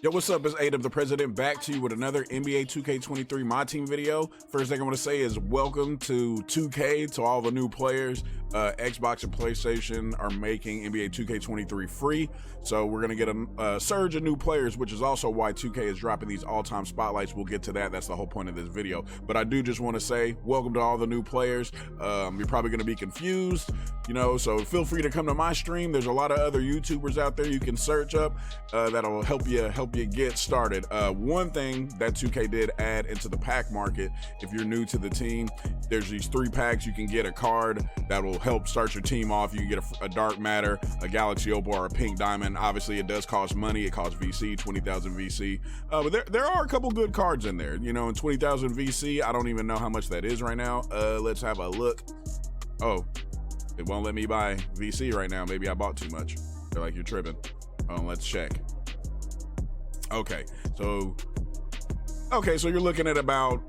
Yo, what's up? It's Aiden, the President, back to you with another NBA 2K23 Myteam video. First thing I want to say is welcome to 2K, to all the new players. Xbox and PlayStation are making NBA 2K23 free, so we're going to get a surge of new players, which is also why 2K is dropping these all-time spotlights. We'll get to that. That's the whole point of this video. But I do just want to say welcome to all the new players. You're probably going to be confused, so feel free to come to my stream. There's a lot of other YouTubers out there you can search up that'll help you get started. One thing that 2K did add into the pack market, if you're new to the team, there's these 3 packs. You can get a card that will help start your team off. You can get a dark matter, a galaxy opal, or a pink diamond. Obviously it does cost money. It costs VC, 20,000 VC, but there are a couple good cards in there, and 20,000 VC, I don't even know how much that is right now. Let's have a look. Oh, it won't let me buy VC right now. Maybe I bought too much. They're like, you're tripping. Let's check. Okay, so you're looking at about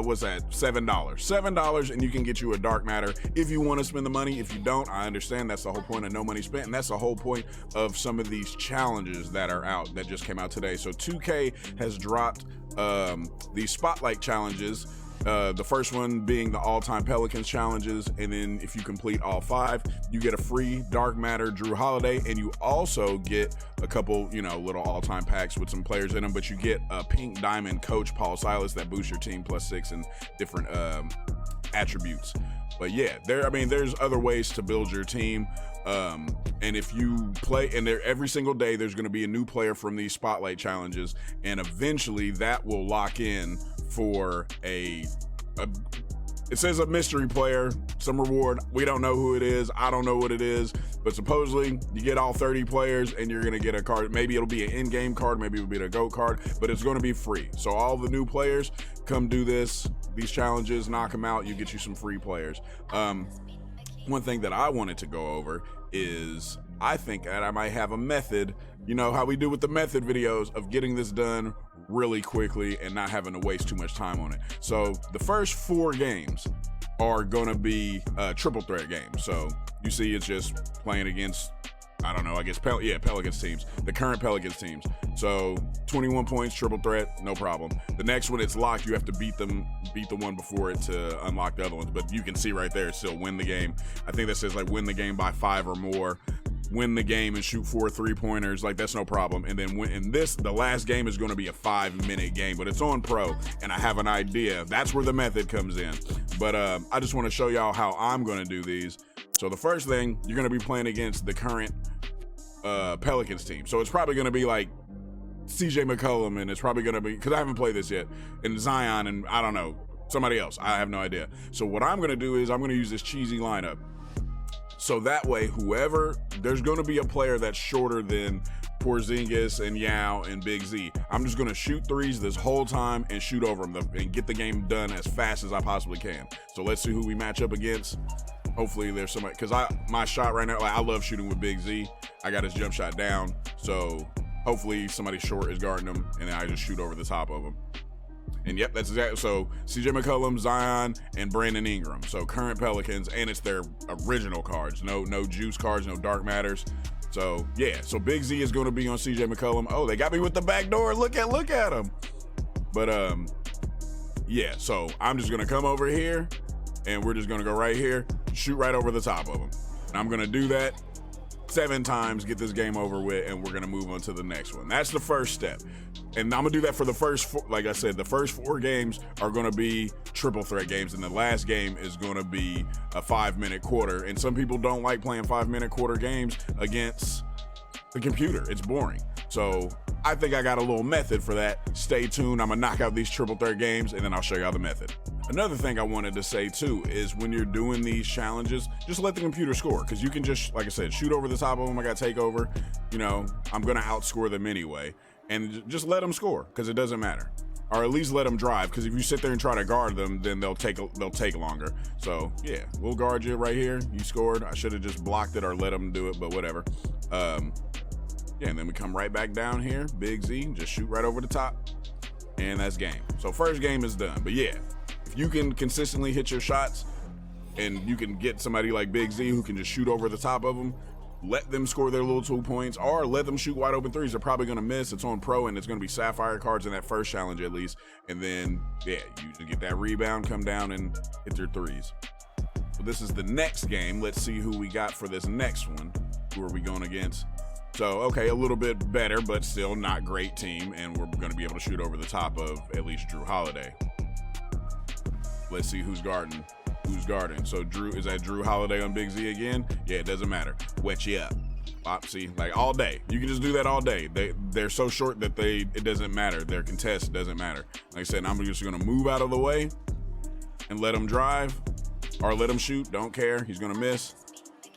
what's that, $7 and you can get you a dark matter if you want to spend the money. If you don't, I understand. That's the whole point of no money spent, and that's the whole point of some of these challenges that are out, that just came out today. So 2K has dropped these spotlight challenges. The first one being the all-time Pelicans challenges, and then if you complete all 5, you get a free dark matter Jrue Holiday, and you also get a couple, little all-time packs with some players in them, but you get a pink diamond coach Paul Silas that boosts your team +6 and different attributes. But yeah, there's other ways to build your team. And if you play, and every single day there's going to be a new player from these spotlight challenges, and eventually that will lock in for it says a mystery player, some reward. We don't know who it is. I don't know what it is, but supposedly you get all 30 players and you're going to get a card. Maybe it'll be an in-game card, maybe it'll be a GOAT card, but it's going to be free. So all the new players, come do these challenges, knock them out, you get you some free players. One thing that I wanted to go over is I think that I might have a method, how we do with the method videos, of getting this done really quickly and not having to waste too much time on it. So the first 4 games are going to be triple threat games. So you see it's just playing against, I don't know, I guess Pelicans teams, the current Pelicans teams. So 21 points, triple threat, no problem. The next one, it's locked. You have to beat the one before it to unlock the other ones. But you can see right there, it's still win the game. I think that says like win the game by 5 or more. Win the game and shoot 4 3-pointers, like that's no problem. And then the last game is going to be a 5-minute game, but it's on pro, and I have an idea. That's where the method comes in. But I just want to show y'all how I'm going to do these. So the first thing, you're going to be playing against the current Pelicans team. So it's probably going to be like CJ McCollum, and it's probably going to be, because I haven't played this yet, and Zion, and I don't know, somebody else. I have no idea. So what I'm going to do is I'm going to use this cheesy lineup. So that way, there's going to be a player that's shorter than Porzingis and Yao and Big Z. I'm just going to shoot threes this whole time and shoot over them and get the game done as fast as I possibly can. So let's see who we match up against. Hopefully there's somebody, because my shot right now, I love shooting with Big Z. I got his jump shot down. So hopefully somebody short is guarding him, and then I just shoot over the top of him. And yep, that's exactly. So CJ McCollum, Zion, and Brandon Ingram. So current Pelicans, and it's their original cards. No juice cards, no dark matters. So yeah, so Big Z is going to be on CJ McCollum. Oh, they got me with the back door. Look at him. But yeah. So I'm just going to come over here, and we're just going to go right here, shoot right over the top of him. And I'm going to do that 7 times, get this game over with, and we're going to move on to the next one. That's the first step. And I'm going to do that for the first 4, like I said, the first 4 games are going to be triple threat games, and the last game is going to be a 5-minute quarter. And some people don't like playing 5-minute quarter games against the computer. It's boring. So I think I got a little method for that. Stay tuned. I'm going to knock out these triple threat games, and then I'll show y'all the method. Another thing I wanted to say too is when you're doing these challenges, just let the computer score, because you can just, like I said, shoot over the top of them. I got takeover. I'm going to outscore them anyway. And just let them score, because it doesn't matter. Or at least let them drive, because if you sit there and try to guard them, then they'll take longer. So yeah, we'll guard you right here. You scored. I should have just blocked it or let them do it, but whatever. Yeah, and then we come right back down here. Big Z, just shoot right over the top, and that's game. So first game is done. But yeah, if you can consistently hit your shots, and you can get somebody like Big Z who can just shoot over the top of them, let them score their little 2 points, or let them shoot wide open threes. They're probably going to miss. It's on pro, and it's going to be sapphire cards in that first challenge at least. And then, yeah, you just get that rebound, come down, and hit their threes. So this is the next game. Let's see who we got for this next one. Who are we going against? So, okay, a little bit better, but still not great team, and we're going to be able to shoot over the top of at least Jrue Holiday. Let's see who's guarding. Who's guarding? So is that Jrue Holiday on Big Z again? Yeah, it doesn't matter. Wet you up. Pop, see, like all day. You can just do that all day. They're so short that it doesn't matter. Their contest doesn't matter. Like I said, I'm just gonna move out of the way and let him drive or let him shoot. Don't care. He's gonna miss,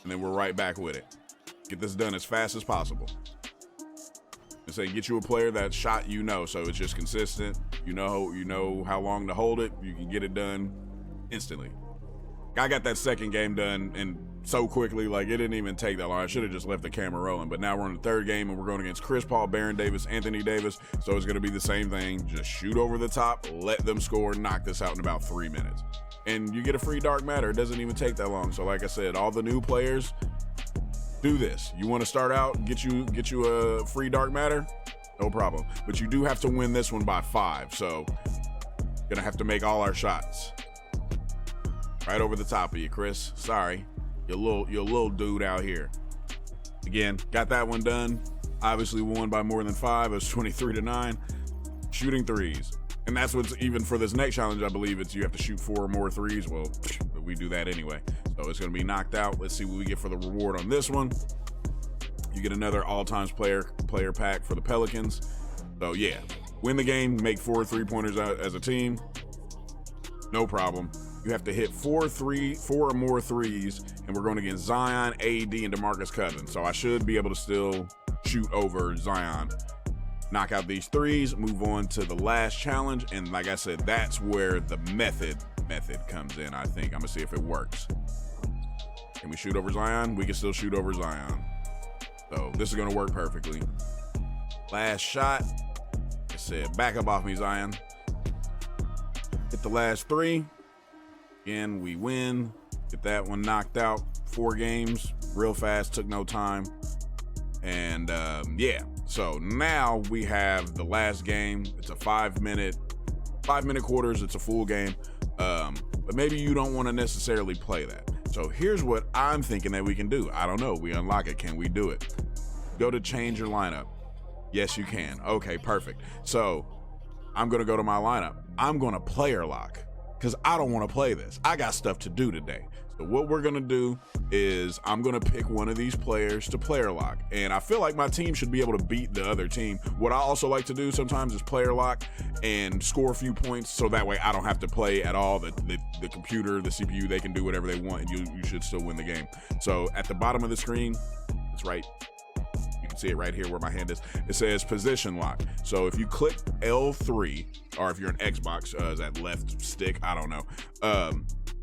and then we're right back with it. Get this done as fast as possible. And say get you a player that shot so it's just consistent. You know how long to hold it. You can get it done instantly. I got that second game done and so quickly, like it didn't even take that long. I should have just left the camera rolling, but now we're in the third game and we're going against Chris Paul, Baron Davis, Anthony Davis. So it's going to be the same thing. Just shoot over the top, let them score, knock this out in about 3 minutes. And you get a free dark matter. It doesn't even take that long. So like I said, all the new players, do this. You want to start out, get you a free dark matter? No problem. But you do have to win this one by 5. So gonna have to make all our shots. Right over the top of you, Chris. Sorry. You're a little dude out here. Again, got that one done. Obviously won by more than 5. It was 23-9. Shooting threes. And that's what's even for this next challenge, I believe it's you have to shoot 4 or more threes. Well, we do that anyway. So it's going to be knocked out. Let's see what we get for the reward on this one. You get another all-times player pack for the Pelicans. So yeah, win the game, make 4 3-pointers out as a team. No problem. You have to hit 4 or more threes, and we're going against Zion, AD, and DeMarcus Cousins. So I should be able to still shoot over Zion. Knock out these threes, move on to the last challenge, and like I said, that's where the method comes in, I think. I'm going to see if it works. Can we shoot over Zion? We can still shoot over Zion. So this is going to work perfectly. Last shot. Like I said, back up off me, Zion. Hit the last 3. Again, we win. Get that one knocked out. 4 games, real fast, took no time. And yeah, so now we have the last game. It's a 5-minute quarters. It's a full game. But maybe you don't want to necessarily play that. So here's what I'm thinking that we can do. I don't know. We unlock it. Can we do it? Go to change your lineup. Yes, you can. Okay, perfect. So I'm going to go to my lineup. I'm going to player lock because I don't want to play this. I got stuff to do today. So what we're going to do is I'm going to pick one of these players to player lock. And I feel like my team should be able to beat the other team. What I also like to do sometimes is player lock and score a few points so that way I don't have to play at all. The computer, the CPU, they can do whatever they want and you should still win the game. So at the bottom of the screen, it's right. You can see it right here where my hand is. It says position lock. So if you click L3, or if you're an Xbox, is that left stick? I don't know.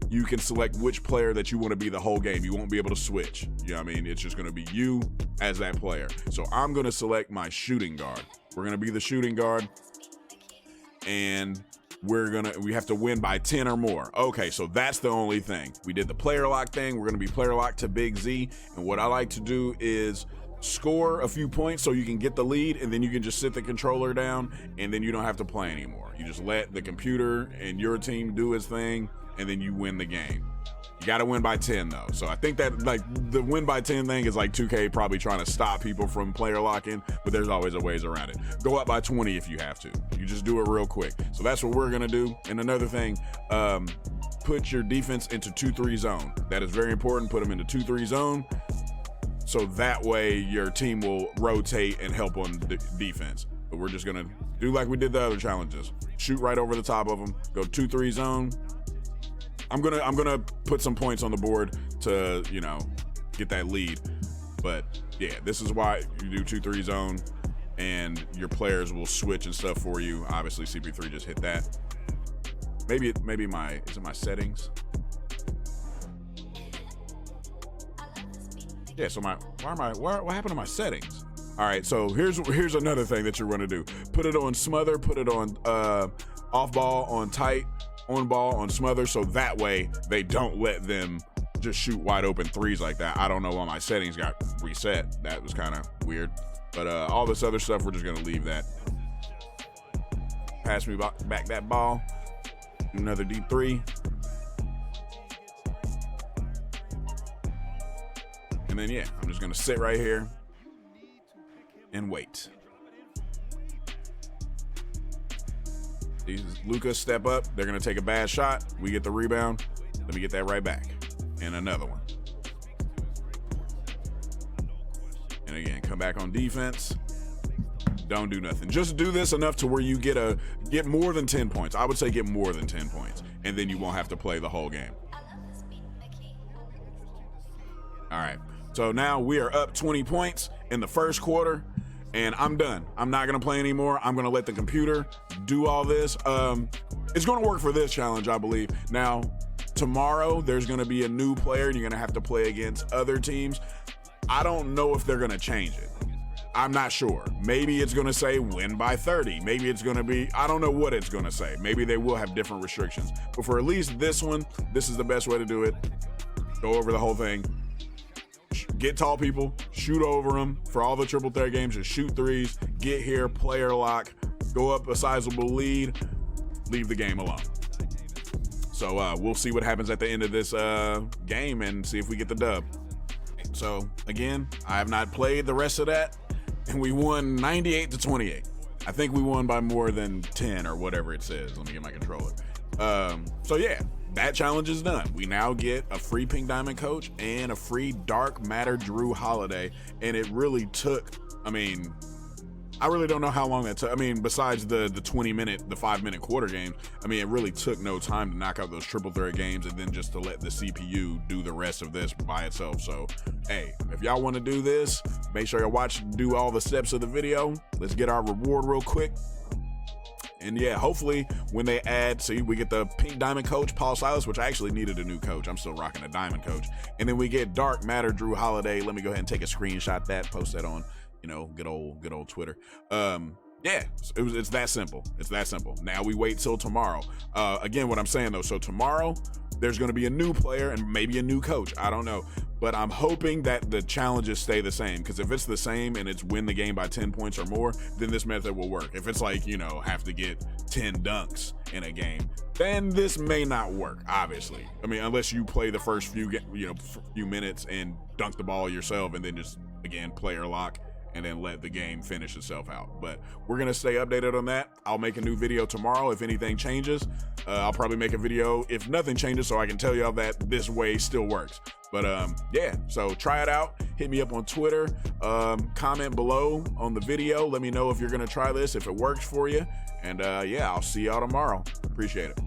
You can select which player that you want to be the whole game. You won't be able to switch. You know what I mean? It's just going to be you as that player. So I'm going to select my shooting guard. We're going to be the shooting guard. And we have to win by 10 or more. Okay, so that's the only thing. We did the player lock thing. We're going to be player locked to Big Z. And what I like to do is score a few points so you can get the lead, and then you can just sit the controller down, and then you don't have to play anymore. You just let the computer and your team do its thing, and then you win the game. You got to win by 10 though. So I think that like the win by 10 thing is like 2K probably trying to stop people from player locking, but there's always a ways around it. Go up by 20 if you have to. You just do it real quick. So that's what we're going to do. And another thing, put your defense into 2-3 zone. That is very important. Put them into 2-3 zone. So that way your team will rotate and help on the defense. But we're just going to do like we did the other challenges. Shoot right over the top of them. Go 2-3 zone. I'm gonna put some points on the board to, you know, get that lead. But yeah, this is why you do 2-3 zone and your players will switch and stuff for you. Obviously CP3 just hit that. Maybe is it my settings? Yeah, so what happened to my settings? All right, so here's another thing that you're gonna do. Put it on smother, put it on off ball on tight, on ball on smother, so that way they don't let them just shoot wide open threes like that. I don't know why my settings got reset. That was kind of weird. But all this other stuff, we're just going to leave that. Pass me back that ball. Another deep three. And then, yeah, I'm just going to sit right here and wait. These Lucas step up. They're going to take a bad shot. We get the rebound. Let me get that right back. And another one. And again, come back on defense. Don't do nothing. Just do this enough to where you get more than 10 points. I would say get more than 10 points. And then you won't have to play the whole game. All right. So now we are up 20 points in the first quarter. And I'm done. I'm not going to play anymore. I'm going to let the computer do all this. It's going to work for this challenge, I believe. Now, tomorrow, there's going to be a new player, and you're going to have to play against other teams. I don't know if they're going to change it. I'm not sure. Maybe it's going to say win by 30. Maybe it's going to be, I don't know what it's going to say. Maybe they will have different restrictions. But for at least this one, this is the best way to do it. Go over the whole thing. Get tall people, shoot over them. For all the triple threat games, just shoot threes, get here, player lock, go up a sizable lead, leave the game alone. So we'll see what happens at the end of this game and see if we get the dub. So again, I have not played the rest of that, and we won 98-28. I think we won by more than 10 or whatever it says. Let me get my controller. So yeah, that challenge is done. We now get a free Pink Diamond coach and a free Dark Matter Jrue holiday. And it really took, I mean, I really don't know how long that took. I mean, besides the 5-minute quarter game, I mean, it really took no time to knock out those triple threat games and then just to let the CPU do the rest of this by itself. So, hey, if y'all want to do this, make sure you do all the steps of the video. Let's get our reward real quick. And yeah, hopefully when they add, see, we get the Pink Diamond coach, Paul Silas, which I actually needed a new coach. I'm still rocking a Diamond coach. And then we get Dark Matter Jrue holiday. Let me go ahead and take a screenshot that, post that on, you know, good old Twitter. Yeah, it's that simple. It's that simple. Now we wait till tomorrow. Again, what I'm saying though, so tomorrow there's going to be a new player and maybe a new coach. I don't know. But I'm hoping that the challenges stay the same, because if it's the same and it's win the game by 10 points or more, then this method will work. If it's like, you know, have to get 10 dunks in a game, then this may not work, obviously. I mean, unless you play the first few minutes and dunk the ball yourself and then just, again, player lock and then let the game finish itself out. But we're going to stay updated on that. I'll make a new video tomorrow if anything changes. I'll probably make a video if nothing changes so I can tell y'all that this way still works. But yeah, so try it out. Hit me up on Twitter. Comment below on the video. Let me know if you're going to try this, if it works for you. And yeah, I'll see y'all tomorrow. Appreciate it.